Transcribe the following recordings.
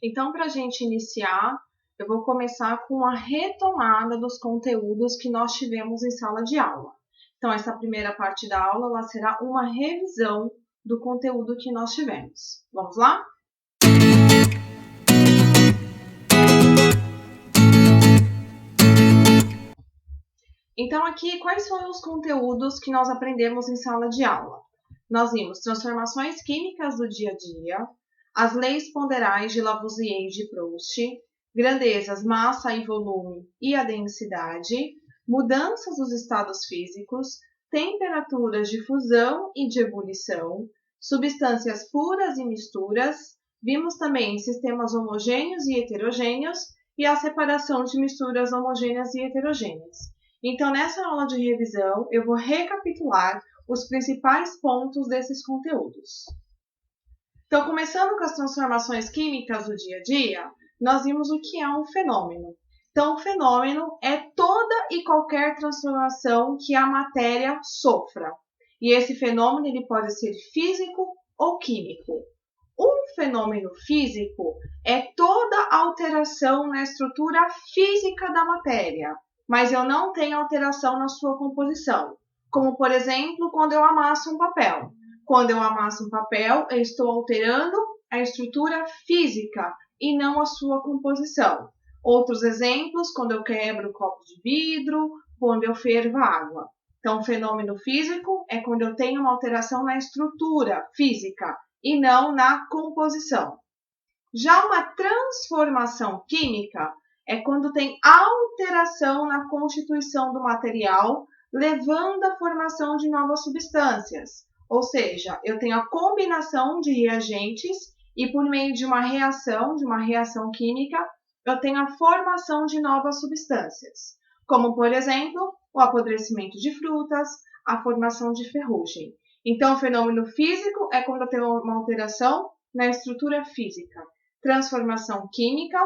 Então, para a gente iniciar, eu vou começar com a retomada dos conteúdos que nós tivemos em sala de aula. Então, essa primeira parte da aula ela será uma revisão do conteúdo que nós tivemos. Vamos lá? Então, aqui, quais foram os conteúdos que nós aprendemos em sala de aula? Nós vimos transformações químicas do dia a dia, as leis ponderais de Lavoisier e de Proust, grandezas, massa e volume e a densidade, mudanças dos estados físicos, temperaturas de fusão e de ebulição, substâncias puras e misturas, vimos também sistemas homogêneos e heterogêneos e a separação de misturas homogêneas e heterogêneas. Então, nessa aula de revisão, eu vou recapitular os principais pontos desses conteúdos. Então, começando com as transformações químicas do dia a dia, nós vimos o que é um fenômeno. Então, o fenômeno é toda e qualquer transformação que a matéria sofra. E esse fenômeno ele pode ser físico ou químico. Um fenômeno físico é toda alteração na estrutura física da matéria, mas eu não tenho alteração na sua composição. Como, por exemplo, quando eu amasso um papel. Quando eu amasso um papel, eu estou alterando a estrutura física e não a sua composição. Outros exemplos, quando eu quebro copos de vidro, quando eu fervo água. Então, fenômeno físico é quando eu tenho uma alteração na estrutura física e não na composição. Já uma transformação química é quando tem alteração na constituição do material, levando à formação de novas substâncias. Ou seja, eu tenho a combinação de reagentes e por meio de uma reação química, eu tenho a formação de novas substâncias, como, por exemplo, o apodrecimento de frutas, a formação de ferrugem. Então, o fenômeno físico é quando eu tenho uma alteração na estrutura física. Transformação química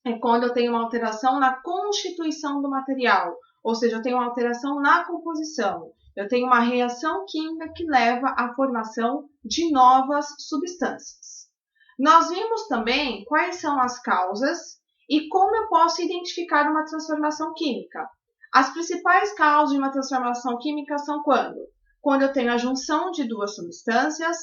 é quando eu tenho uma alteração na constituição do material, ou seja, eu tenho uma alteração na composição. Eu tenho uma reação química que leva à formação de novas substâncias. Nós vimos também quais são as causas e como eu posso identificar uma transformação química. As principais causas de uma transformação química são quando? Quando eu tenho a junção de duas substâncias.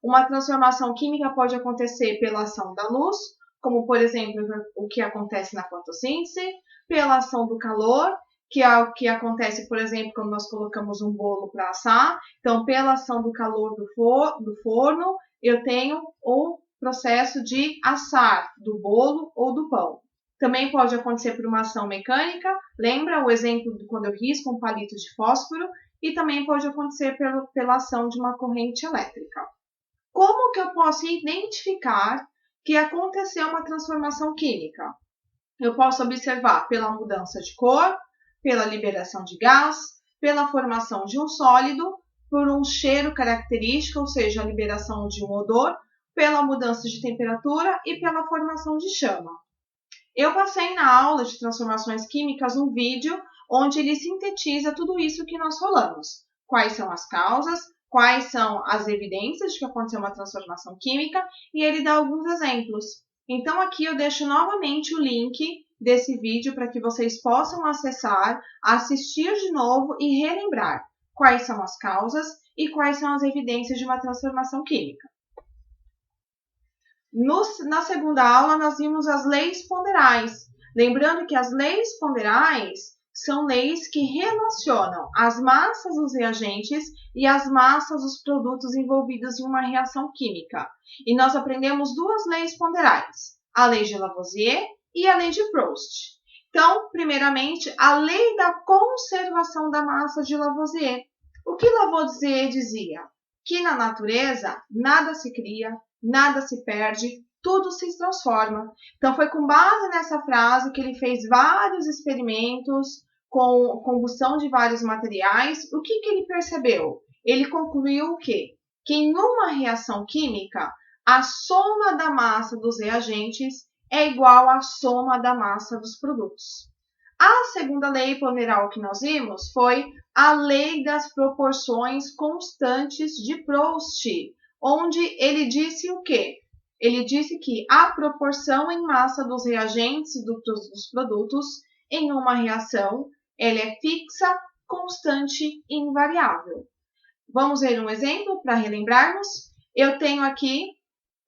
Uma transformação química pode acontecer pela ação da luz, como, por exemplo, o que acontece na fotossíntese, pela ação do calor, que é o que acontece, por exemplo, quando nós colocamos um bolo para assar. Então, pela ação do calor do forno, eu tenho o processo de assar do bolo ou do pão. Também pode acontecer por uma ação mecânica, lembra o exemplo de quando eu risco um palito de fósforo, e também pode acontecer pela ação de uma corrente elétrica. Como que eu posso identificar que aconteceu uma transformação química? Eu posso observar pela mudança de cor, pela liberação de gás, pela formação de um sólido, por um cheiro característico, ou seja, a liberação de um odor, pela mudança de temperatura e pela formação de chama. Eu passei na aula de transformações químicas um vídeo onde ele sintetiza tudo isso que nós falamos. Quais são as causas, quais são as evidências de que aconteceu uma transformação química e ele dá alguns exemplos. Então aqui eu deixo novamente o link desse vídeo para que vocês possam acessar, assistir de novo e relembrar quais são as causas e quais são as evidências de uma transformação química. Na segunda aula, nós vimos as leis ponderais. Lembrando que as leis ponderais são leis que relacionam as massas dos reagentes e as massas dos produtos envolvidos em uma reação química. E nós aprendemos duas leis ponderais, a lei de Lavoisier e a lei de Proust. Então, primeiramente, a lei da conservação da massa de Lavoisier. O que Lavoisier dizia? Que na natureza nada se cria, nada se perde, tudo se transforma. Então, foi com base nessa frase que ele fez vários experimentos com combustão de vários materiais. O que ele percebeu? Ele concluiu o quê? Que em uma reação química, a soma da massa dos reagentes é igual à soma da massa dos produtos. A segunda lei ponderal que nós vimos foi a lei das proporções constantes de Proust, onde ele disse o quê? Ele disse que a proporção em massa dos reagentes dos produtos em uma reação, ela é fixa, constante e invariável. Vamos ver um exemplo para relembrarmos? Eu tenho aqui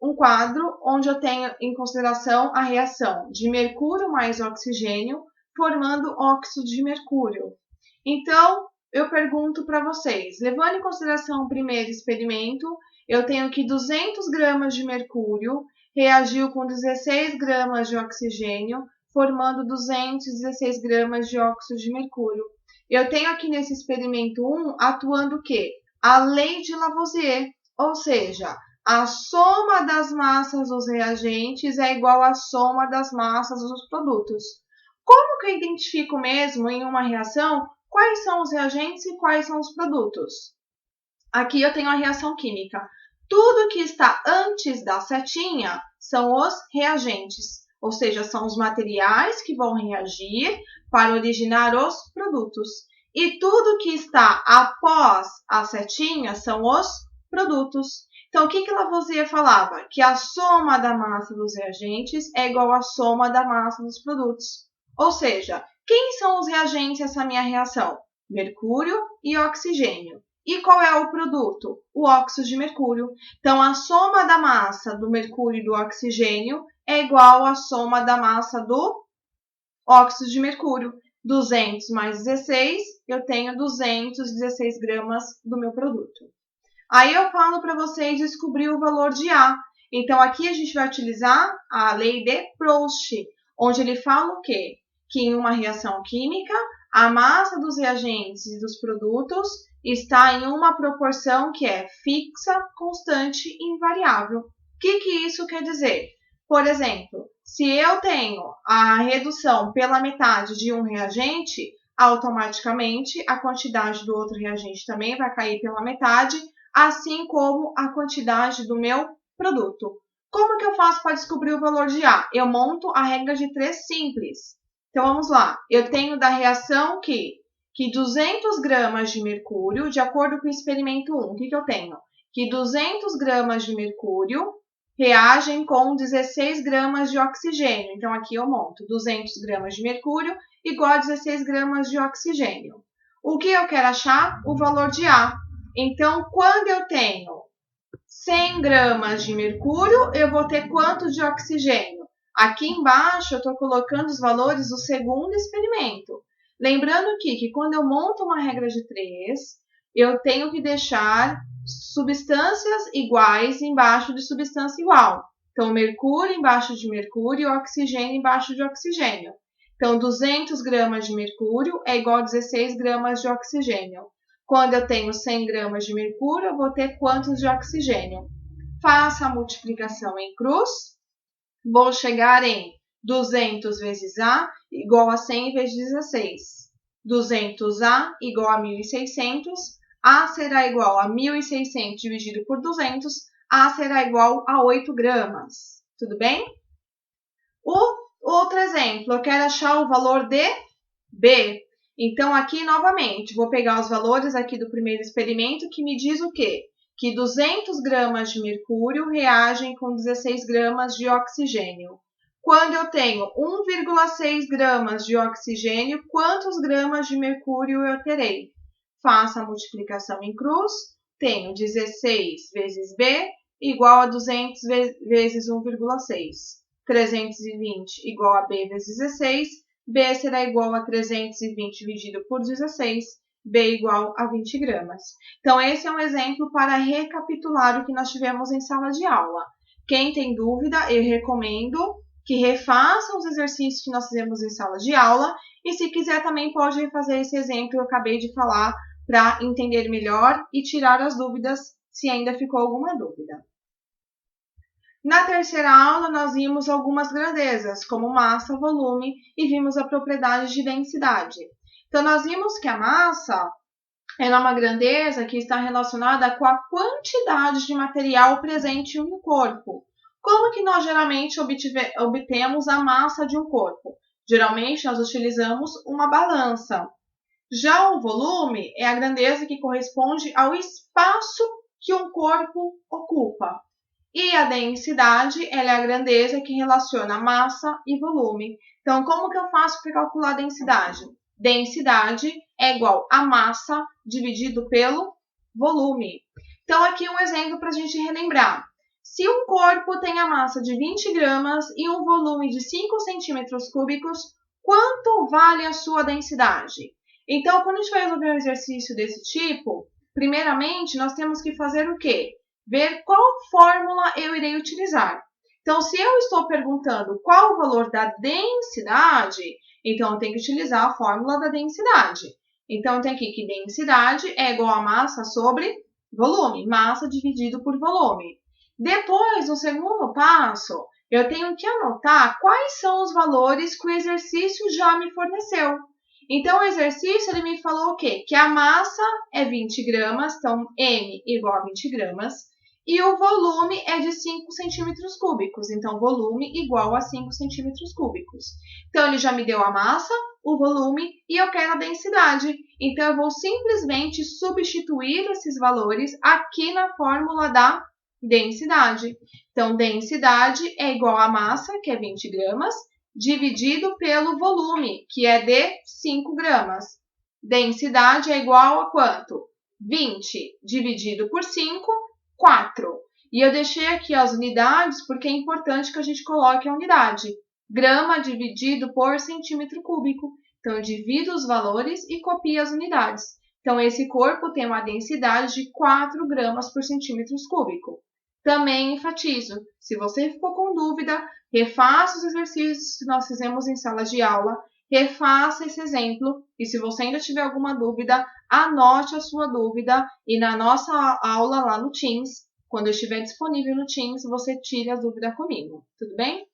um quadro onde eu tenho em consideração a reação de mercúrio mais oxigênio, formando óxido de mercúrio. Então, eu pergunto para vocês, levando em consideração o primeiro experimento, eu tenho aqui 200 gramas de mercúrio, reagiu com 16 gramas de oxigênio, formando 216 gramas de óxido de mercúrio. Eu tenho aqui nesse experimento 1 atuando o quê? A lei de Lavoisier, ou seja, a soma das massas dos reagentes é igual à soma das massas dos produtos. Como que eu identifico mesmo em uma reação quais são os reagentes e quais são os produtos? Aqui eu tenho a reação química. Tudo que está antes da setinha são os reagentes, ou seja, são os materiais que vão reagir para originar os produtos. E tudo que está após a setinha são os produtos. Então, o que Lavoisier falava? Que a soma da massa dos reagentes é igual à soma da massa dos produtos. Ou seja, quem são os reagentes dessa minha reação? Mercúrio e oxigênio. E qual é o produto? O óxido de mercúrio. Então, a soma da massa do mercúrio e do oxigênio é igual à soma da massa do óxido de mercúrio. 200 mais 16, eu tenho 216 gramas do meu produto. Aí eu falo para vocês descobrir o valor de A. Então, aqui a gente vai utilizar a lei de Proust, onde ele fala o quê? Que em uma reação química, a massa dos reagentes e dos produtos está em uma proporção que é fixa, constante e invariável. O que isso quer dizer? Por exemplo, se eu tenho a redução pela metade de um reagente, automaticamente a quantidade do outro reagente também vai cair pela metade, assim como a quantidade do meu produto. Como que eu faço para descobrir o valor de A? Eu monto a regra de 3 simples. Então, vamos lá. Eu tenho da reação que 200 gramas de mercúrio, de acordo com o experimento 1, o que eu tenho? Que 200 gramas de mercúrio reagem com 16 gramas de oxigênio. Então, aqui eu monto 200 gramas de mercúrio igual a 16 gramas de oxigênio. O que eu quero achar? O valor de A. Então, quando eu tenho 100 gramas de mercúrio, eu vou ter quanto de oxigênio? Aqui embaixo eu estou colocando os valores do segundo experimento. Lembrando aqui que quando eu monto uma regra de 3, eu tenho que deixar substâncias iguais embaixo de substância igual. Então, mercúrio embaixo de mercúrio e oxigênio embaixo de oxigênio. Então, 200 gramas de mercúrio é igual a 16 gramas de oxigênio. Quando eu tenho 100 gramas de mercúrio, eu vou ter quantos de oxigênio? Faça a multiplicação em cruz. Vou chegar em 200 vezes A igual a 100 vezes 16. 200A igual a 1.600. A será igual a 1.600 dividido por 200. A será igual a 8 gramas. Tudo bem? Outro exemplo, eu quero achar o valor de B. Então, aqui, novamente, vou pegar os valores aqui do primeiro experimento, que me diz o quê? Que 200 gramas de mercúrio reagem com 16 gramas de oxigênio. Quando eu tenho 1,6 gramas de oxigênio, quantos gramas de mercúrio eu terei? Faça a multiplicação em cruz. Tenho 16 vezes B igual a 200 vezes 1,6. 320 igual a B vezes 16. B será igual a 320 dividido por 16, B igual a 20 gramas. Então, esse é um exemplo para recapitular o que nós tivemos em sala de aula. Quem tem dúvida, eu recomendo que refaçam os exercícios que nós fizemos em sala de aula e, se quiser, também pode refazer esse exemplo que eu acabei de falar para entender melhor e tirar as dúvidas, se ainda ficou alguma dúvida. Na terceira aula, nós vimos algumas grandezas, como massa, volume, e vimos a propriedade de densidade. Então, nós vimos que a massa é uma grandeza que está relacionada com a quantidade de material presente em um corpo. Como que nós geralmente obtemos a massa de um corpo? Geralmente, nós utilizamos uma balança. Já o volume é a grandeza que corresponde ao espaço que um corpo ocupa. E a densidade, ela é a grandeza que relaciona massa e volume. Então, como que eu faço para calcular a densidade? Densidade é igual a massa dividido pelo volume. Então, aqui um exemplo para a gente relembrar. Se um corpo tem a massa de 20 gramas e um volume de 5 centímetros cúbicos, quanto vale a sua densidade? Então, quando a gente vai resolver um exercício desse tipo, primeiramente, nós temos que fazer o quê? Ver qual fórmula eu irei utilizar. Então, se eu estou perguntando qual o valor da densidade, então eu tenho que utilizar a fórmula da densidade. Então, tem aqui que densidade é igual a massa sobre volume, massa dividido por volume. Depois, no segundo passo, eu tenho que anotar quais são os valores que o exercício já me forneceu. Então, o exercício ele me falou o quê? Que a massa é 20 gramas, então M igual a 20 gramas, e o volume é de 5 centímetros cúbicos, então volume igual a 5 centímetros cúbicos. Então, ele já me deu a massa, o volume e eu quero a densidade. Então, eu vou simplesmente substituir esses valores aqui na fórmula da densidade. Então, densidade é igual a massa, que é 20 gramas, dividido pelo volume, que é de 5 gramas. Densidade é igual a quanto? 20 dividido por 5, 4. E eu deixei aqui as unidades porque é importante que a gente coloque a unidade. Grama dividido por centímetro cúbico. Então, eu divido os valores e copio as unidades. Então, esse corpo tem uma densidade de 4 gramas por centímetro cúbico. Também enfatizo, se você ficou com dúvida, refaça os exercícios que nós fizemos em sala de aula, refaça esse exemplo e se você ainda tiver alguma dúvida, anote a sua dúvida e na nossa aula lá no Teams, quando eu estiver disponível no Teams, você tire a dúvida comigo, tudo bem?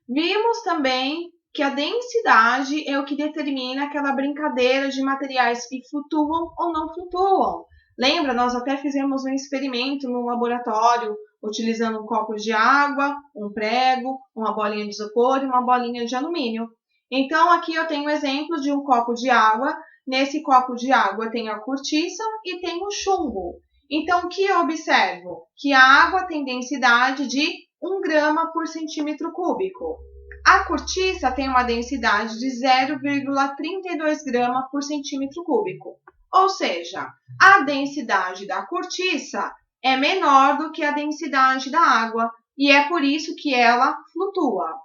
Vimos também que a densidade é o que determina aquela brincadeira de materiais que flutuam ou não flutuam. Lembra, nós até fizemos um experimento no laboratório, utilizando um copo de água, um prego, uma bolinha de isopor e uma bolinha de alumínio. Então, aqui eu tenho o exemplo de um copo de água. Nesse copo de água tem a cortiça e tem o chumbo. Então, o que eu observo? Que a água tem densidade de 1 grama por centímetro cúbico. A cortiça tem uma densidade de 0,32 grama por centímetro cúbico. Ou seja, a densidade da cortiça é menor do que a densidade da água e é por isso que ela flutua.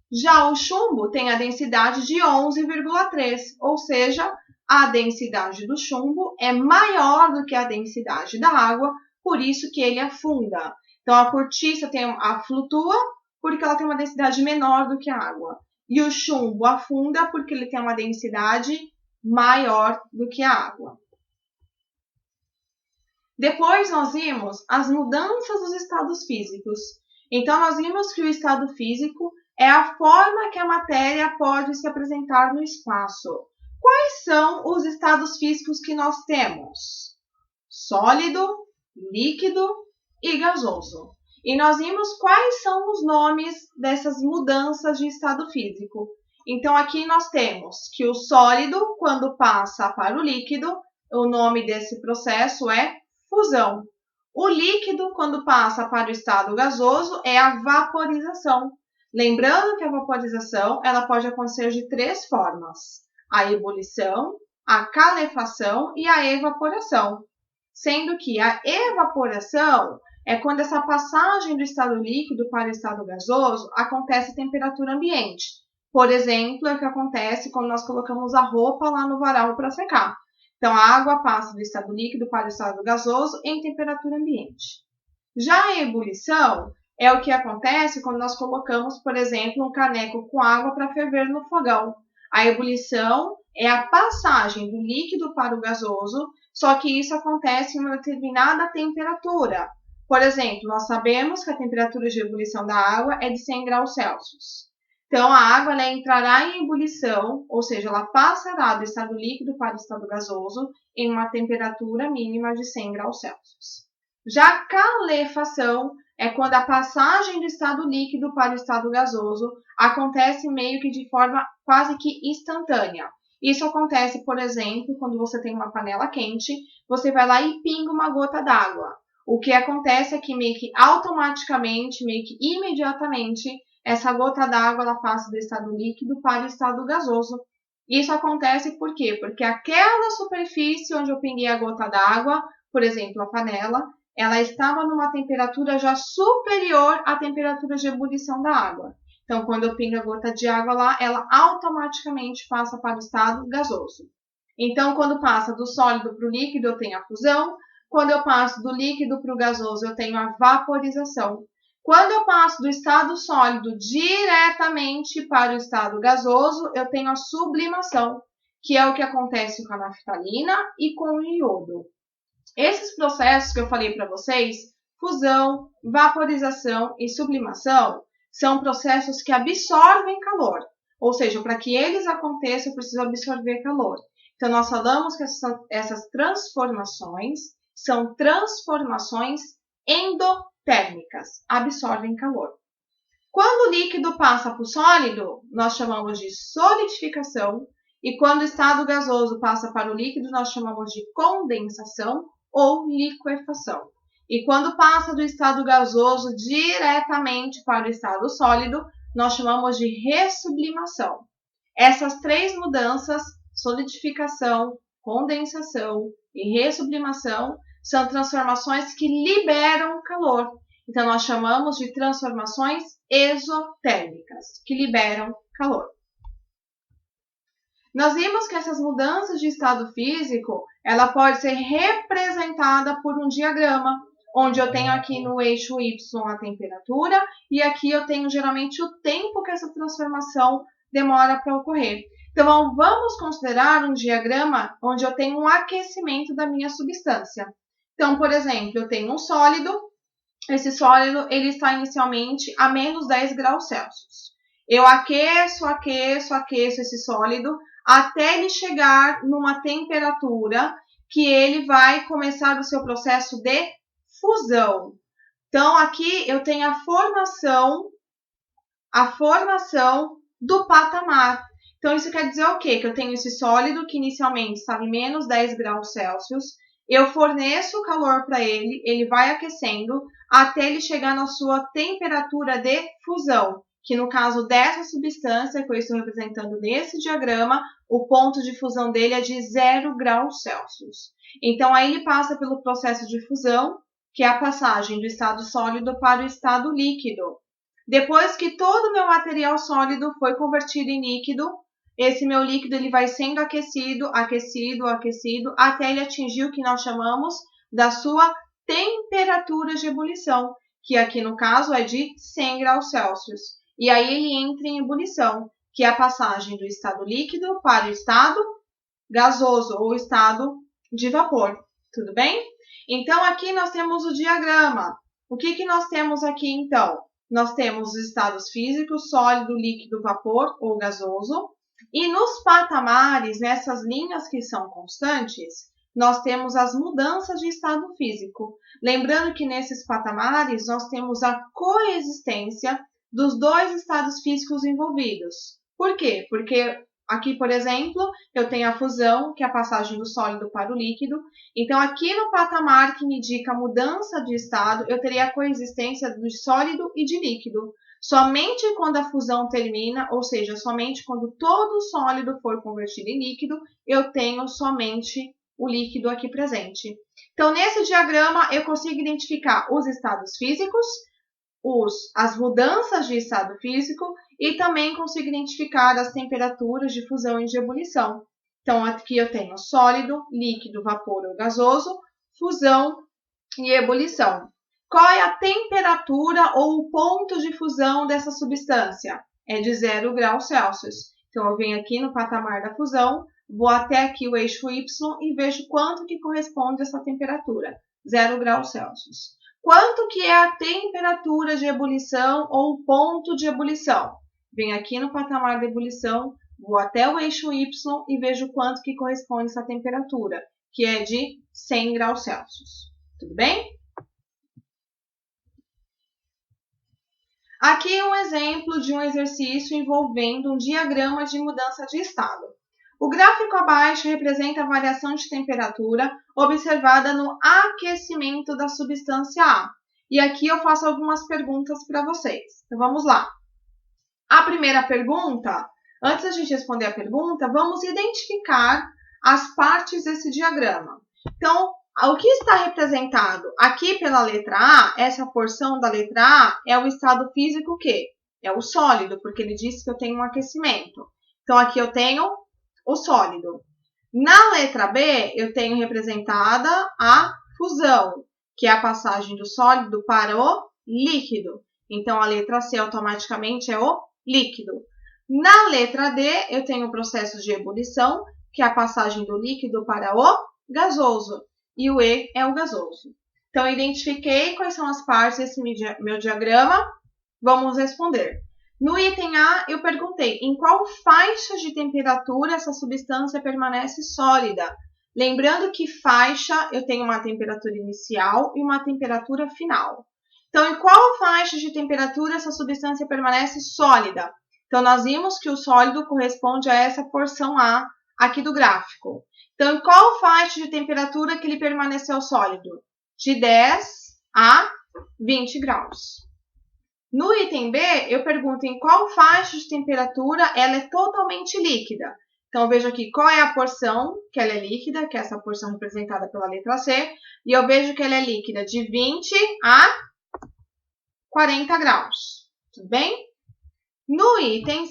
Já o chumbo tem a densidade de 11,3, ou seja, a densidade do chumbo é maior do que a densidade da água, por isso que ele afunda. Então, a cortiça flutua porque ela tem uma densidade menor do que a água. E o chumbo afunda porque ele tem uma densidade maior do que a água. Depois nós vimos as mudanças dos estados físicos. Então, nós vimos que o estado físico é a forma que a matéria pode se apresentar no espaço. Quais são os estados físicos que nós temos? Sólido, líquido e gasoso. E nós vimos quais são os nomes dessas mudanças de estado físico. Então, aqui nós temos que o sólido, quando passa para o líquido, o nome desse processo é fusão. O líquido, quando passa para o estado gasoso, é a vaporização. Lembrando que a vaporização ela pode acontecer de 3 formas: a ebulição, a calefação e a evaporação. Sendo que a evaporação é quando essa passagem do estado líquido para o estado gasoso acontece a temperatura ambiente. Por exemplo, é o que acontece quando nós colocamos a roupa lá no varal para secar. Então, a água passa do estado líquido para o estado gasoso em temperatura ambiente. Já a ebulição é o que acontece quando nós colocamos, por exemplo, um caneco com água para ferver no fogão. A ebulição é a passagem do líquido para o gasoso, só que isso acontece em uma determinada temperatura. Por exemplo, nós sabemos que a temperatura de ebulição da água é de 100 graus Celsius. Então, a água ela entrará em ebulição, ou seja, ela passará do estado líquido para o estado gasoso em uma temperatura mínima de 100 graus Celsius. Já a calefação é quando a passagem do estado líquido para o estado gasoso acontece meio que de forma quase que instantânea. Isso acontece, por exemplo, quando você tem uma panela quente, você vai lá e pinga uma gota d'água. o que acontece é que meio que automaticamente, meio que imediatamente, essa gota d'água ela passa do estado líquido para o estado gasoso. Isso acontece por quê? Porque aquela superfície onde eu pinguei a gota d'água, por exemplo, a panela, ela estava numa temperatura já superior à temperatura de ebulição da água. Então, quando eu pingo a gota de água lá, ela automaticamente passa para o estado gasoso. Então, quando passa do sólido para o líquido, eu tenho a fusão. Quando eu passo do líquido para o gasoso, eu tenho a vaporização. Quando eu passo do estado sólido diretamente para o estado gasoso, eu tenho a sublimação, que é o que acontece com a naftalina e com o iodo. Esses processos que eu falei para vocês, fusão, vaporização e sublimação, são processos que absorvem calor. Ou seja, para que eles aconteçam, eu preciso absorver calor. Então, nós falamos que essas transformações são transformações endotérmicas, absorvem calor. Quando o líquido passa para o sólido, nós chamamos de solidificação, e quando o estado gasoso passa para o líquido, nós chamamos de condensação ou liquefação. E quando passa do estado gasoso diretamente para o estado sólido, nós chamamos de ressublimação. Essas três mudanças, solidificação, condensação e ressublimação, são transformações que liberam calor. Então, nós chamamos de transformações exotérmicas, que liberam calor. Nós vimos que essas mudanças de estado físico, ela pode ser representada por um diagrama, onde eu tenho aqui no eixo Y a temperatura, e aqui eu tenho geralmente o tempo que essa transformação demora para ocorrer. Então, vamos considerar um diagrama onde eu tenho um aquecimento da minha substância. Então, por exemplo, eu tenho um sólido, esse sólido ele está inicialmente a menos 10 graus Celsius. Eu aqueço esse sólido até ele chegar numa temperatura que ele vai começar o seu processo de fusão. Então, aqui eu tenho a formação do patamar. Então, isso quer dizer o quê? Que eu tenho esse sólido que inicialmente estava em menos 10 graus Celsius, eu forneço o calor para ele, ele vai aquecendo até ele chegar na sua temperatura de fusão, que no caso dessa substância que eu estou representando nesse diagrama, o ponto de fusão dele é de 0 graus Celsius. Então, aí ele passa pelo processo de fusão, que é a passagem do estado sólido para o estado líquido. Depois que todo o meu material sólido foi convertido em líquido, esse meu líquido ele vai sendo aquecido, até ele atingir o que nós chamamos da sua temperatura de ebulição, que aqui no caso é de 100 graus Celsius. E aí ele entra em ebulição, que é a passagem do estado líquido para o estado gasoso ou estado de vapor. Tudo bem? Então, aqui nós temos o diagrama. O que nós temos aqui, então? Nós temos os estados físicos, sólido, líquido, vapor ou gasoso. E nos patamares, nessas linhas que são constantes, nós temos as mudanças de estado físico. Lembrando que nesses patamares nós temos a coexistência dos dois estados físicos envolvidos. Por quê? Porque aqui, por exemplo, eu tenho a fusão, que é a passagem do sólido para o líquido. Então, aqui no patamar que me indica a mudança de estado, eu teria a coexistência de sólido e de líquido. Somente quando a fusão termina, ou seja, somente quando todo o sólido for convertido em líquido, eu tenho somente o líquido aqui presente. Então, nesse diagrama, eu consigo identificar os estados físicos, as mudanças de estado físico e também consigo identificar as temperaturas de fusão e de ebulição. Então, aqui eu tenho sólido, líquido, vapor ou gasoso, fusão e ebulição. Qual é a temperatura ou o ponto de fusão dessa substância? É de 0 graus Celsius. Então, eu venho aqui no patamar da fusão, vou até aqui o eixo Y e vejo quanto que corresponde a essa temperatura, 0 graus Celsius. Quanto que é a temperatura de ebulição ou o ponto de ebulição? Venho aqui no patamar da ebulição, vou até o eixo Y e vejo quanto que corresponde a essa temperatura, que é de 100 graus Celsius. Tudo bem? Aqui um exemplo de um exercício envolvendo um diagrama de mudança de estado. O gráfico abaixo representa a variação de temperatura observada no aquecimento da substância A. E aqui eu faço algumas perguntas para vocês. Então, vamos lá. A primeira pergunta, antes da gente responder a pergunta, vamos identificar as partes desse diagrama. Então, o que está representado aqui pela letra A, essa porção da letra A, é o estado físico que? É o sólido, porque ele disse que eu tenho um aquecimento. Então, aqui eu tenho o sólido. Na letra B, eu tenho representada a fusão, que é a passagem do sólido para o líquido. Então, a letra C automaticamente é o líquido. Na letra D, eu tenho o processo de ebulição, que é a passagem do líquido para o gasoso. E o E é o gasoso. Então, identifiquei quais são as partes desse meu diagrama. Vamos responder. No item A, eu perguntei em qual faixa de temperatura essa substância permanece sólida. Lembrando que faixa, eu tenho uma temperatura inicial e uma temperatura final. Então, em qual faixa de temperatura essa substância permanece sólida? Então, nós vimos que o sólido corresponde a essa porção A aqui do gráfico. Então, em qual faixa de temperatura que ele permaneceu sólido? De 10 a 20 graus. No item B, eu pergunto em qual faixa de temperatura ela é totalmente líquida. Então, eu vejo aqui qual é a porção que ela é líquida, que é essa porção representada pela letra C, e eu vejo que ela é líquida de 20 a 40 graus. Tudo bem? No item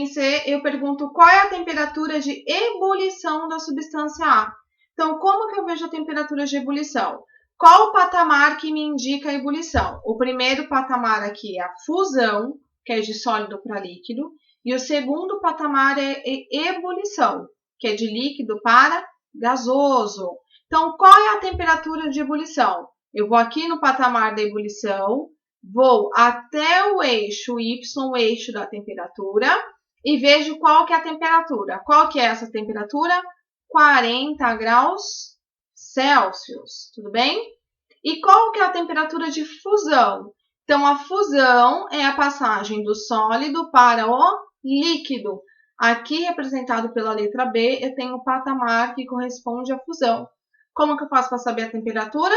C, eu pergunto qual é a temperatura de ebulição da substância A. Então, como que eu vejo a temperatura de ebulição? Qual o patamar que me indica a ebulição? O primeiro patamar aqui é a fusão, que é de sólido para líquido, e o segundo patamar é ebulição, que é de líquido para gasoso. Então, qual é a temperatura de ebulição? Eu vou aqui no patamar da ebulição, vou até o eixo Y, o eixo da temperatura, e vejo qual que é a temperatura. Qual que é essa temperatura? 40 graus Celsius, tudo bem? E qual que é a temperatura de fusão? Então, a fusão é a passagem do sólido para o líquido. Aqui, representado pela letra B, eu tenho o patamar que corresponde à fusão. Como que eu faço para saber a temperatura?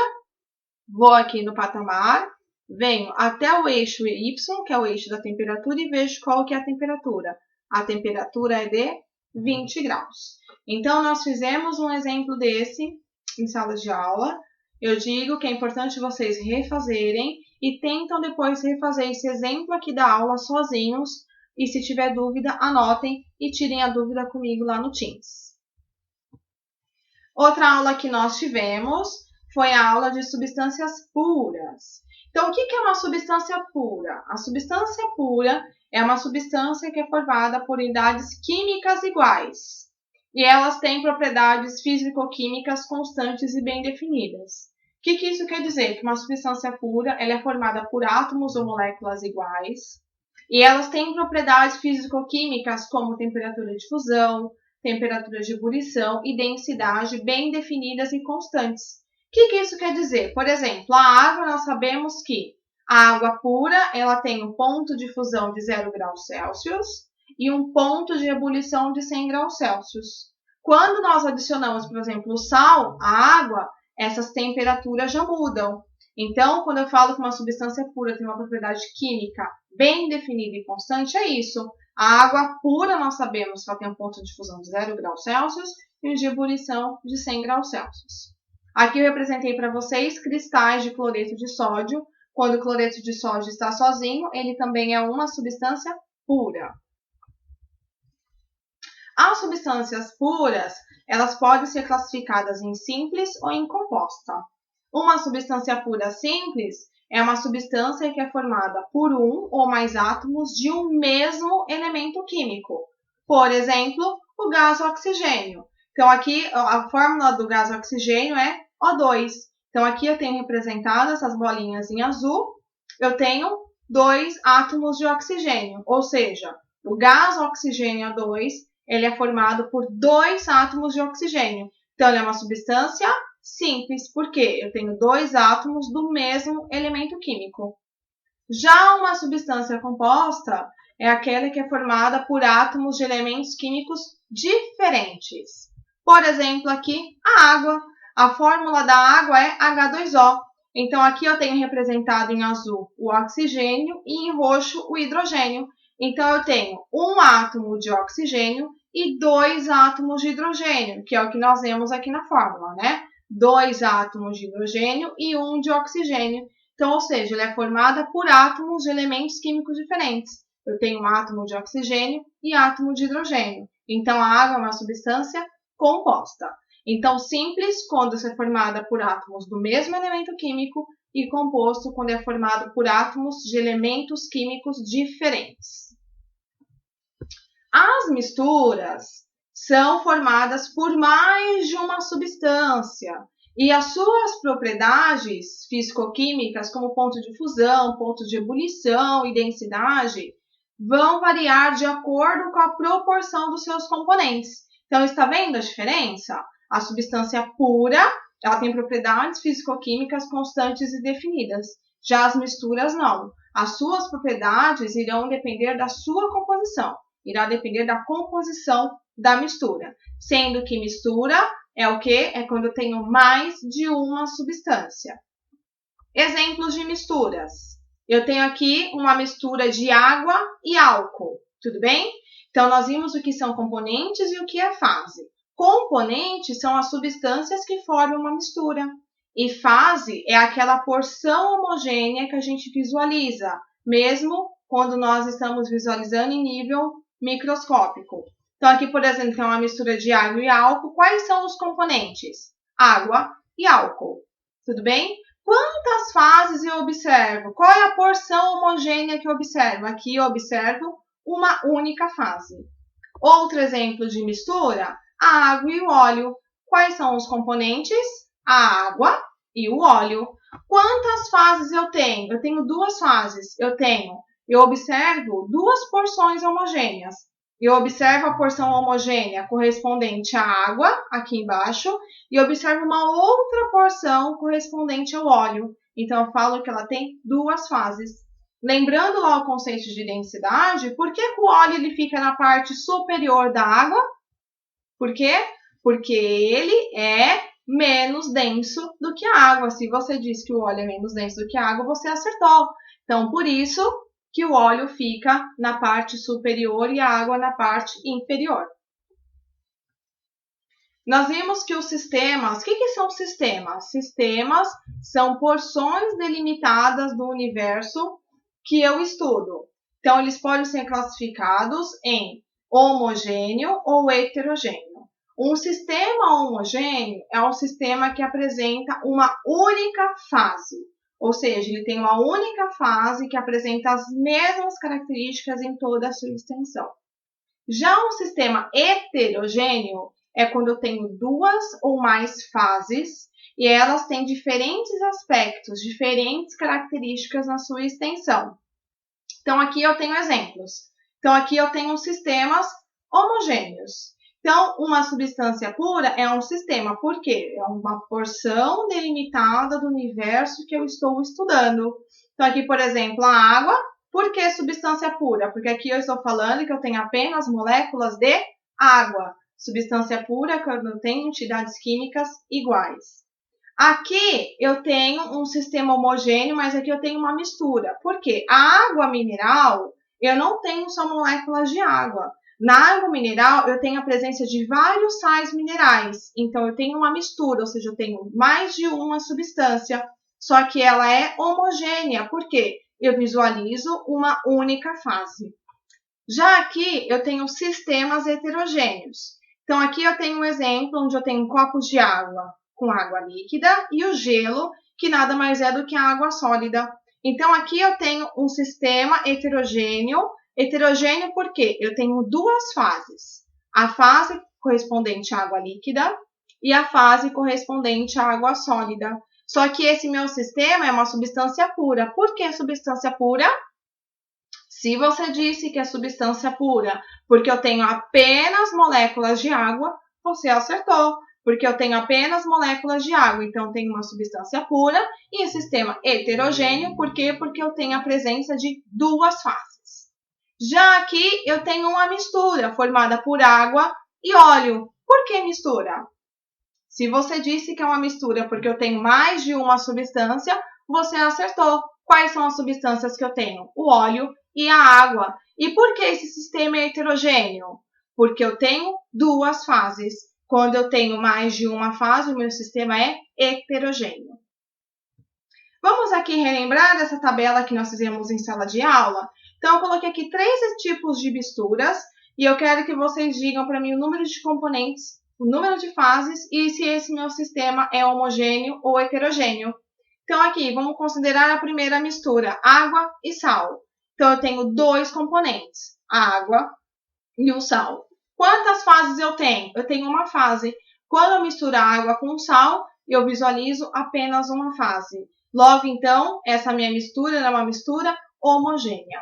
Vou aqui no patamar, venho até o eixo Y, que é o eixo da temperatura, e vejo qual que é a temperatura. A temperatura é de 20 graus. Então, nós fizemos um exemplo desse em sala de aula. Eu digo que é importante vocês refazerem e tentam depois refazer esse exemplo aqui da aula sozinhos. E se tiver dúvida, anotem e tirem a dúvida comigo lá no Teams. Outra aula que nós tivemos foi a aula de substâncias puras. Então, o que é uma substância pura? A substância pura é uma substância que é formada por unidades químicas iguais. E elas têm propriedades físico-químicas constantes e bem definidas. O que isso quer dizer? Que uma substância pura ela é formada por átomos ou moléculas iguais. E elas têm propriedades físico-químicas como temperatura de fusão, temperatura de ebulição e densidade bem definidas e constantes. O que isso quer dizer? Por exemplo, a água, nós sabemos que a água pura ela tem um ponto de fusão de 0 graus Celsius e um ponto de ebulição de 100 graus Celsius. Quando nós adicionamos, por exemplo, o sal à água, essas temperaturas já mudam. Então, quando eu falo que uma substância pura tem uma propriedade química bem definida e constante, é isso. A água pura, nós sabemos que ela tem um ponto de fusão de 0 graus Celsius e um de ebulição de 100 graus Celsius. Aqui eu representei para vocês cristais de cloreto de sódio. Quando o cloreto de sódio está sozinho, ele também é uma substância pura. As substâncias puras, elas podem ser classificadas em simples ou em composta. Uma substância pura simples é uma substância que é formada por um ou mais átomos de um mesmo elemento químico. Por exemplo, o gás oxigênio. Então, aqui a fórmula do gás oxigênio é O2. Então, aqui eu tenho representado essas bolinhas em azul. Eu tenho 2 átomos de oxigênio, ou seja, o gás oxigênio O2 ele é formado por 2 átomos de oxigênio. Então, ele é uma substância simples, porque eu tenho 2 átomos do mesmo elemento químico. Já uma substância composta, é aquela que é formada por átomos de elementos químicos diferentes. Por exemplo, aqui, a água. A fórmula da água é H2O. Então, aqui eu tenho representado em azul o oxigênio e em roxo o hidrogênio. Então, eu tenho um átomo de oxigênio e 2 átomos de hidrogênio, que é o que nós vemos aqui na fórmula, né? 2 átomos de hidrogênio e 1 de oxigênio. Então, ou seja, ela é formada por átomos de elementos químicos diferentes. Eu tenho um átomo de oxigênio e átomo de hidrogênio. Então, a água é uma substância composta. Então, simples quando é formada por átomos do mesmo elemento químico e composto quando é formado por átomos de elementos químicos diferentes. As misturas são formadas por mais de uma substância e as suas propriedades físico-químicas, como ponto de fusão, ponto de ebulição e densidade, vão variar de acordo com a proporção dos seus componentes. Então, está vendo a diferença? A substância pura, ela tem propriedades físico-químicas constantes e definidas. Já as misturas, não. As suas propriedades irão depender da sua composição. Irá depender da composição da mistura. Sendo que mistura é o quê? É quando eu tenho mais de uma substância. Exemplos de misturas. Eu tenho aqui uma mistura de água e álcool. Tudo bem? Então, nós vimos o que são componentes e o que é fase. Componentes são as substâncias que formam uma mistura. E fase é aquela porção homogênea que a gente visualiza, mesmo quando nós estamos visualizando em nível microscópico. Então, aqui, por exemplo, tem uma mistura de água e álcool. Quais são os componentes? Água e álcool. Tudo bem? Quantas fases eu observo? Qual é a porção homogênea que eu observo? Aqui eu observo uma única fase. Outro exemplo de mistura, a água e o óleo. Quais são os componentes? A água e o óleo. Quantas fases eu tenho? Eu tenho 2 fases. Eu observo 2 porções homogêneas. Eu observo a porção homogênea correspondente à água, aqui embaixo, e observo uma outra porção correspondente ao óleo. Então, eu falo que ela tem 2 fases. Lembrando lá o conceito de densidade, por que o óleo ele fica na parte superior da água? Por quê? Porque ele é menos denso do que a água. Se você diz que o óleo é menos denso do que a água, você acertou. Então, por isso que o óleo fica na parte superior e a água na parte inferior. Nós vimos que os sistemas, o que são sistemas? Sistemas são porções delimitadas do universo que eu estudo. Então, eles podem ser classificados em homogêneo ou heterogêneo. Um sistema homogêneo é um sistema que apresenta uma única fase. Ou seja, ele tem uma única fase que apresenta as mesmas características em toda a sua extensão. Já um sistema heterogêneo é quando eu tenho 2 ou mais fases e elas têm diferentes aspectos, diferentes características na sua extensão. Então, aqui eu tenho exemplos. Então, aqui eu tenho sistemas homogêneos. Então, uma substância pura é um sistema. Por quê? É uma porção delimitada do universo que eu estou estudando. Então, aqui, por exemplo, a água. Por que substância pura? Porque aqui eu estou falando que eu tenho apenas moléculas de água. Substância pura é quando eu tenho entidades químicas iguais. Aqui eu tenho um sistema homogêneo, mas aqui eu tenho uma mistura. Por quê? A água mineral, eu não tenho só moléculas de água. Na água mineral, eu tenho a presença de vários sais minerais. Então, eu tenho uma mistura, ou seja, eu tenho mais de uma substância. Só que ela é homogênea. Por quê? Eu visualizo uma única fase. Já aqui, eu tenho sistemas heterogêneos. Então, aqui eu tenho um exemplo onde eu tenho copos de água com água líquida e o gelo, que nada mais é do que a água sólida. Então, aqui eu tenho um sistema heterogêneo. Heterogêneo por quê? Eu tenho 2 fases. A fase correspondente à água líquida e a fase correspondente à água sólida. Só que esse meu sistema é uma substância pura. Por que substância pura? Se você disse que é substância pura porque eu tenho apenas moléculas de água, você acertou. Porque eu tenho apenas moléculas de água, então eu tenho uma substância pura. E sistema heterogêneo, por quê? Porque eu tenho a presença de 2 fases. Já aqui eu tenho uma mistura formada por água e óleo. Por que mistura? Se você disse que é uma mistura porque eu tenho mais de uma substância, você acertou. Quais são as substâncias que eu tenho? O óleo e a água. E por que esse sistema é heterogêneo? Porque eu tenho duas fases. Quando eu tenho mais de uma fase, o meu sistema é heterogêneo. Vamos aqui relembrar dessa tabela que nós fizemos em sala de aula? Então, eu coloquei aqui 3 tipos de misturas e eu quero que vocês digam para mim o número de componentes, o número de fases e se esse meu sistema é homogêneo ou heterogêneo. Então, aqui, vamos considerar a primeira mistura, água e sal. Então, eu tenho 2 componentes, a água e o sal. Quantas fases eu tenho? Eu tenho uma fase. Quando eu misturo a água com sal, eu visualizo apenas uma fase. Logo, então, essa minha mistura é uma mistura homogênea.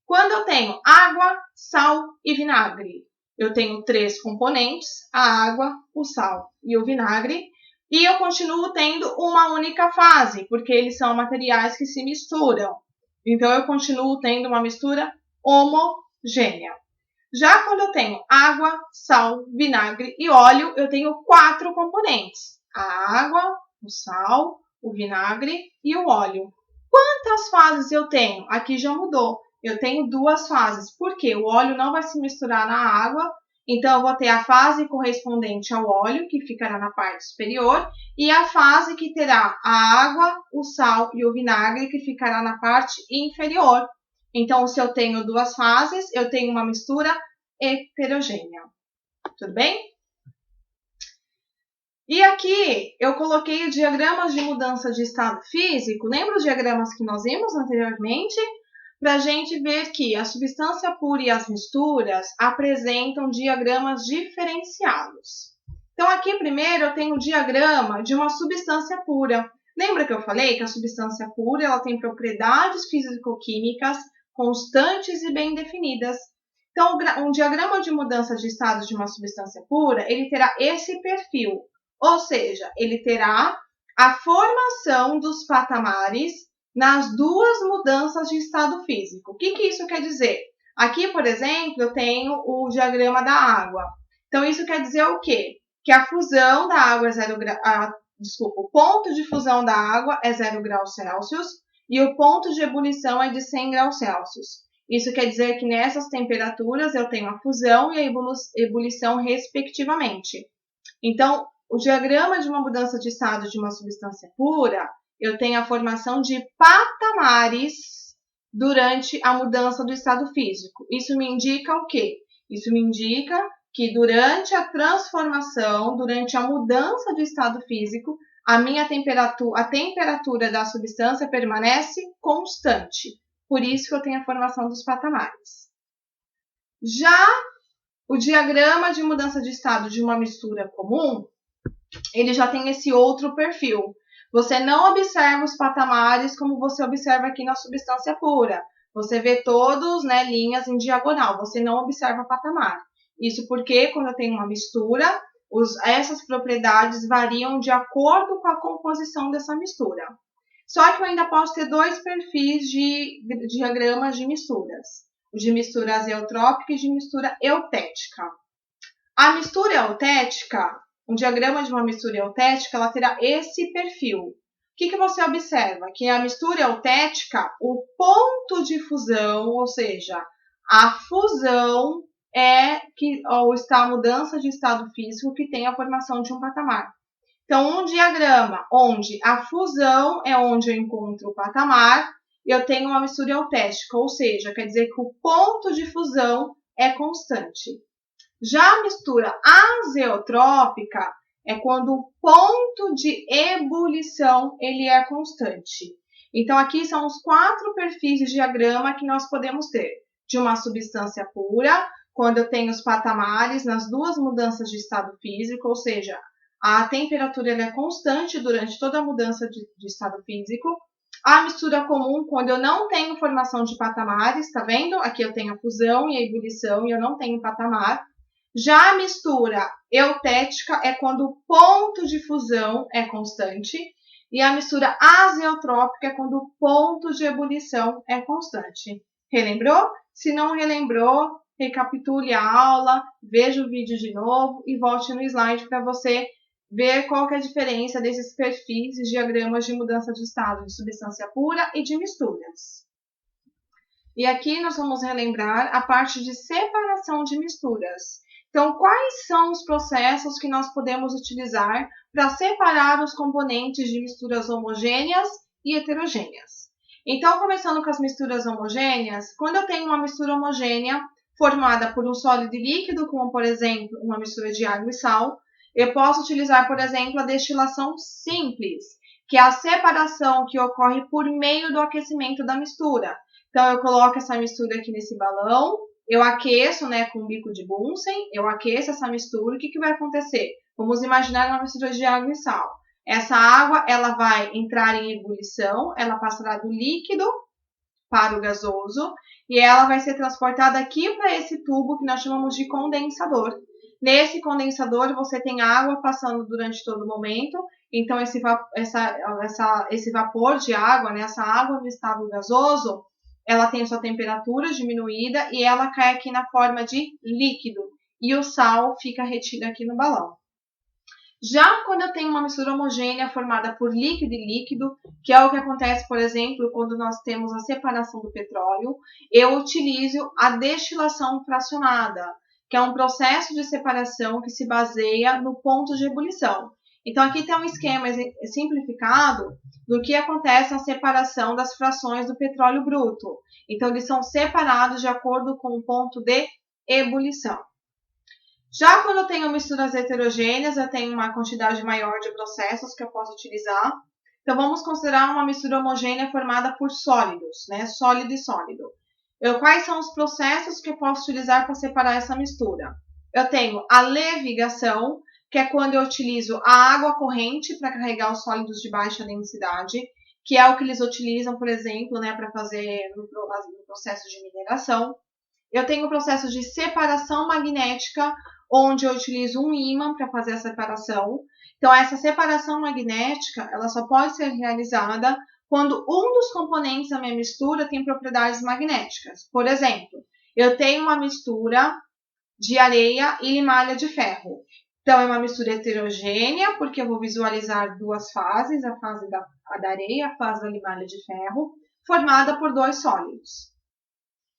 Quando eu tenho água, sal e vinagre, eu tenho 3 componentes, a água, o sal e o vinagre, e eu continuo tendo uma única fase, porque eles são materiais que se misturam. Então, eu continuo tendo uma mistura homogênea. Já quando eu tenho água, sal, vinagre e óleo, eu tenho 4 componentes, a água, o sal, o vinagre e o óleo. Quantas fases eu tenho? Aqui já mudou. Eu tenho 2 fases, porque o óleo não vai se misturar na água, então eu vou ter a fase correspondente ao óleo, que ficará na parte superior, e a fase que terá a água, o sal e o vinagre, que ficará na parte inferior. Então, se eu tenho 2 fases, eu tenho uma mistura heterogênea. Tudo bem? E aqui eu coloquei diagramas de mudança de estado físico. Lembra os diagramas que nós vimos anteriormente? Para a gente ver que a substância pura e as misturas apresentam diagramas diferenciados. Então, aqui primeiro eu tenho o diagrama de uma substância pura. Lembra que eu falei que a substância pura ela tem propriedades físico-químicas constantes e bem definidas. Então, um diagrama de mudança de estado de uma substância pura, ele terá esse perfil. Ou seja, ele terá a formação dos patamares nas 2 mudanças de estado físico. O que isso quer dizer? Aqui, por exemplo, eu tenho o diagrama da água. Então, isso quer dizer o quê? Que a fusão da água é 0 graus... o ponto de fusão da água é 0 graus Celsius e o ponto de ebulição é de 100 graus Celsius. Isso quer dizer que nessas temperaturas eu tenho a fusão e a ebulição, respectivamente. Então, o diagrama de uma mudança de estado de uma substância pura, eu tenho a formação de patamares durante a mudança do estado físico. Isso me indica o quê? Isso me indica que durante a transformação, durante a mudança de estado físico, a temperatura da substância permanece constante. Por isso que eu tenho a formação dos patamares. Já o diagrama de mudança de estado de uma mistura comum, ele já tem esse outro perfil. Você não observa os patamares como você observa aqui na substância pura. Você vê todos, né, linhas em diagonal. Você não observa patamar. Isso porque quando eu tenho uma mistura, essas propriedades variam de acordo com a composição dessa mistura. Só que eu ainda posso ter 2 perfis de diagramas de misturas. O de mistura azeotrópica e de mistura eutética. A mistura eutética, um diagrama de uma mistura eutética, ela terá esse perfil. O que você observa? Que a mistura eutética, o ponto de fusão, ou seja, a fusão ou está a mudança de estado físico que tem a formação de um patamar. Então, um diagrama onde a fusão é onde eu encontro o patamar, eu tenho uma mistura eutética, ou seja, quer dizer que o ponto de fusão é constante. Já a mistura azeotrópica é quando o ponto de ebulição ele é constante. Então, aqui são os 4 perfis de diagrama que nós podemos ter. De uma substância pura, quando eu tenho os patamares nas 2 mudanças de estado físico, ou seja, a temperatura é constante durante toda a mudança de estado físico. A mistura comum, quando eu não tenho formação de patamares, tá vendo? Aqui eu tenho a fusão e a ebulição e eu não tenho patamar. Já a mistura eutética é quando o ponto de fusão é constante. E a mistura azeotrópica é quando o ponto de ebulição é constante. Relembrou? Se não relembrou, recapitule a aula, veja o vídeo de novo e volte no slide para você ver qual que é a diferença desses perfis e diagramas de mudança de estado de substância pura e de misturas. E aqui nós vamos relembrar a parte de separação de misturas. Então, quais são os processos que nós podemos utilizar para separar os componentes de misturas homogêneas e heterogêneas? Então, começando com as misturas homogêneas, quando eu tenho uma mistura homogênea formada por um sólido e líquido, como por exemplo uma mistura de água e sal, eu posso utilizar, por exemplo, a destilação simples, que é a separação que ocorre por meio do aquecimento da mistura. Então, eu coloco essa mistura aqui nesse balão, eu aqueço, né, com um bico de Bunsen, eu aqueço essa mistura, o que vai acontecer? Vamos imaginar uma mistura de água e sal. Essa água, ela vai entrar em ebulição, ela passará do líquido para o gasoso, e ela vai ser transportada aqui para esse tubo que nós chamamos de condensador. Nesse condensador, você tem água passando durante todo o momento, então esse vapor de água, né, essa água no estado gasoso, ela tem sua temperatura diminuída e ela cai aqui na forma de líquido. E o sal fica retido aqui no balão. Já quando eu tenho uma mistura homogênea formada por líquido e líquido, que é o que acontece, por exemplo, quando nós temos a separação do petróleo, eu utilizo a destilação fracionada, que é um processo de separação que se baseia no ponto de ebulição. Então, aqui tem um esquema simplificado do que acontece na separação das frações do petróleo bruto. Então, eles são separados de acordo com o ponto de ebulição. Já quando eu tenho misturas heterogêneas, eu tenho uma quantidade maior de processos que eu posso utilizar. Então, vamos considerar uma mistura homogênea formada por sólidos, né? Sólido e sólido. Quais são os processos que eu posso utilizar para separar essa mistura? Eu tenho a levigação, que é quando eu utilizo a água corrente para carregar os sólidos de baixa densidade, que é o que eles utilizam, por exemplo, né, para fazer no processo de mineração. Eu tenho o processo de separação magnética, onde eu utilizo um ímã para fazer a separação. Então, essa separação magnética, ela só pode ser realizada quando um dos componentes da minha mistura tem propriedades magnéticas. Por exemplo, eu tenho uma mistura de areia e limalha de ferro. Então, é uma mistura heterogênea, porque eu vou visualizar duas fases, a fase da areia, a fase da limalha de ferro, formada por dois sólidos.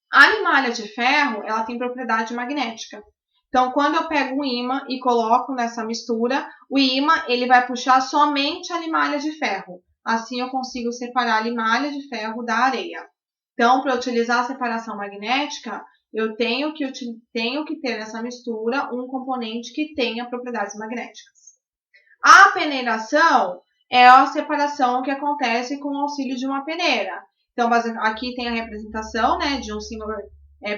A limalha de ferro, ela tem propriedade magnética. Então, quando eu pego um ímã e coloco nessa mistura, o ímã ele vai puxar somente a limalha de ferro. Assim, eu consigo separar a limalha de ferro da areia. Então, para utilizar a separação magnética, eu tenho que ter nessa mistura um componente que tenha propriedades magnéticas. A peneiração é a separação que acontece com o auxílio de uma peneira. Então, aqui tem a representação, né, de um senhor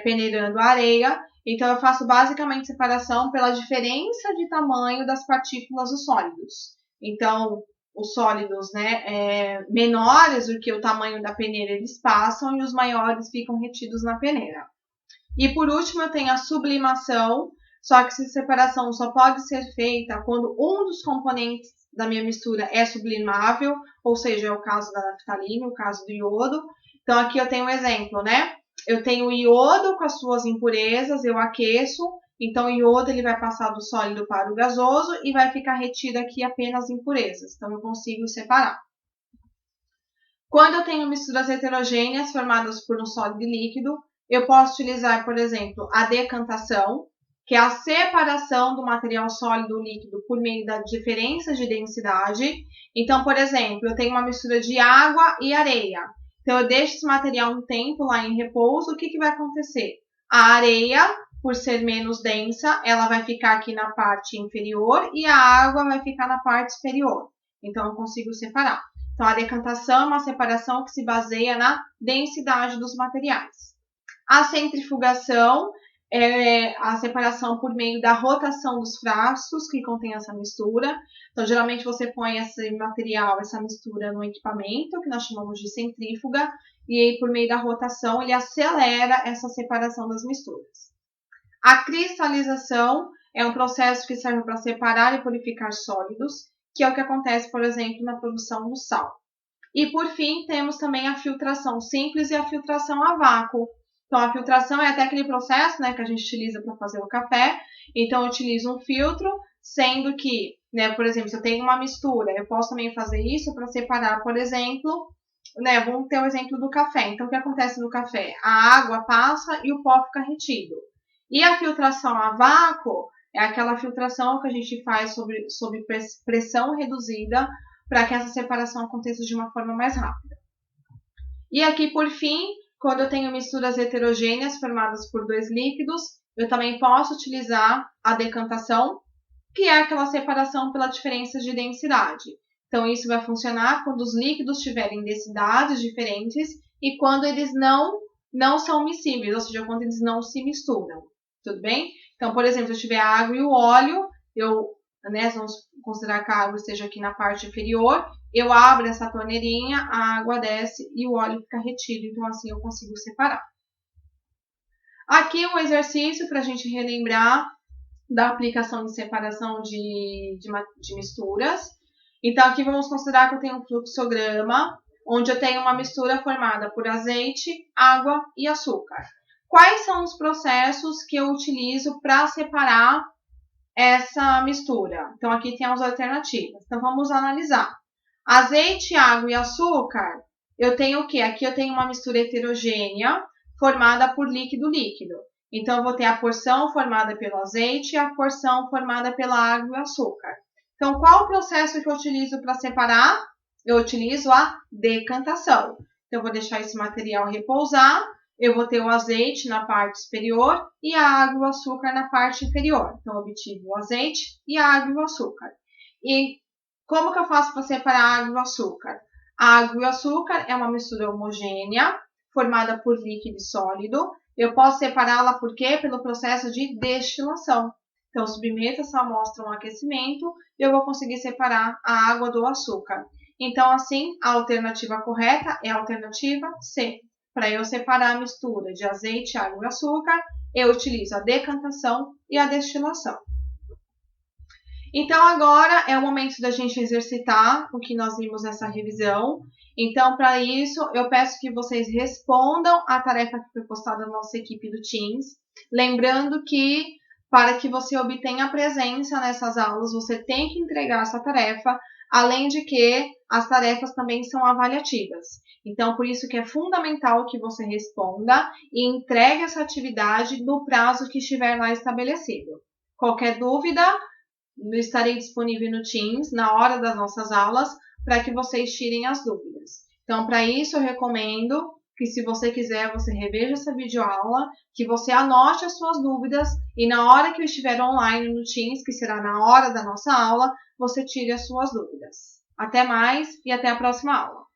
peneirando a areia. Então, eu faço basicamente separação pela diferença de tamanho das partículas dos sólidos. Então, os sólidos, né, menores do que o tamanho da peneira, eles passam e os maiores ficam retidos na peneira. E por último, eu tenho a sublimação, só que essa separação só pode ser feita quando um dos componentes da minha mistura é sublimável, ou seja, é o caso da naftalina, o caso do iodo. Então, aqui eu tenho um exemplo, né? Eu tenho o iodo com as suas impurezas, eu aqueço, então o iodo ele vai passar do sólido para o gasoso e vai ficar retido aqui apenas impurezas. Então, eu consigo separar. Quando eu tenho misturas heterogêneas formadas por um sólido e líquido, eu posso utilizar, por exemplo, a decantação, que é a separação do material sólido ou líquido por meio da diferença de densidade. Então, por exemplo, eu tenho uma mistura de água e areia. Então, eu deixo esse material um tempo lá em repouso. O que vai acontecer? A areia, por ser menos densa, ela vai ficar aqui na parte inferior e a água vai ficar na parte superior. Então, eu consigo separar. Então, a decantação é uma separação que se baseia na densidade dos materiais. A centrifugação é a separação por meio da rotação dos frascos que contém essa mistura. Então, geralmente você põe esse material, essa mistura no equipamento, que nós chamamos de centrífuga, e aí por meio da rotação ele acelera essa separação das misturas. A cristalização é um processo que serve para separar e purificar sólidos, que é o que acontece, por exemplo, na produção do sal. E, por fim, temos também a filtração simples e a filtração a vácuo. Então, a filtração é até aquele processo, né, que a gente utiliza para fazer o café. Então, eu utilizo um filtro, sendo que, né, por exemplo, se eu tenho uma mistura, eu posso também fazer isso para separar, por exemplo, né, vamos ter o exemplo do café. Então, o que acontece no café? A água passa e o pó fica retido. E a filtração a vácuo é aquela filtração que a gente faz sob pressão reduzida para que essa separação aconteça de uma forma mais rápida. E aqui, por fim, quando eu tenho misturas heterogêneas formadas por dois líquidos, eu também posso utilizar a decantação, que é aquela separação pela diferença de densidade. Então, isso vai funcionar quando os líquidos tiverem densidades diferentes e quando eles não são miscíveis, ou seja, quando eles não se misturam. Tudo bem? Então, por exemplo, se eu tiver a água e o óleo, vamos considerar que a água esteja aqui na parte inferior, eu abro essa torneirinha, a água desce e o óleo fica retido. Então, assim eu consigo separar. Aqui um exercício para a gente relembrar da aplicação de separação de misturas. Então, aqui vamos considerar que eu tenho um fluxograma, onde eu tenho uma mistura formada por azeite, água e açúcar. Quais são os processos que eu utilizo para separar essa mistura? Então, aqui tem as alternativas. Então, vamos analisar. Azeite, água e açúcar, eu tenho o quê? Aqui eu tenho uma mistura heterogênea formada por líquido-líquido. Então, eu vou ter a porção formada pelo azeite e a porção formada pela água e açúcar. Então, qual o processo que eu utilizo para separar? Eu utilizo a decantação. Então, eu vou deixar esse material repousar. Eu vou ter o azeite na parte superior e a água e o açúcar na parte inferior. Então, eu obtive o azeite e a água e o açúcar. E como que eu faço para separar a água e o açúcar? A água e o açúcar é uma mistura homogênea, formada por líquido e sólido. Eu posso separá-la por quê? Pelo processo de destilação. Então, submeto essa amostra a um aquecimento e eu vou conseguir separar a água do açúcar. Então, assim, a alternativa correta é a alternativa C. Para eu separar a mistura de azeite, água e açúcar, eu utilizo a decantação e a destilação. Então, agora é o momento da gente exercitar o que nós vimos nessa revisão. Então, para isso, eu peço que vocês respondam a tarefa que foi postada na nossa equipe do Teams. Lembrando que, para que você obtenha a presença nessas aulas, você tem que entregar essa tarefa, além de que as tarefas também são avaliativas. Então, por isso que é fundamental que você responda e entregue essa atividade no prazo que estiver lá estabelecido. Qualquer dúvida, estarei disponível no Teams na hora das nossas aulas para que vocês tirem as dúvidas. Então, para isso, eu recomendo que, se você quiser, você reveja essa videoaula, que você anote as suas dúvidas e na hora que eu estiver online no Teams, que será na hora da nossa aula, você tire as suas dúvidas. Até mais e até a próxima aula.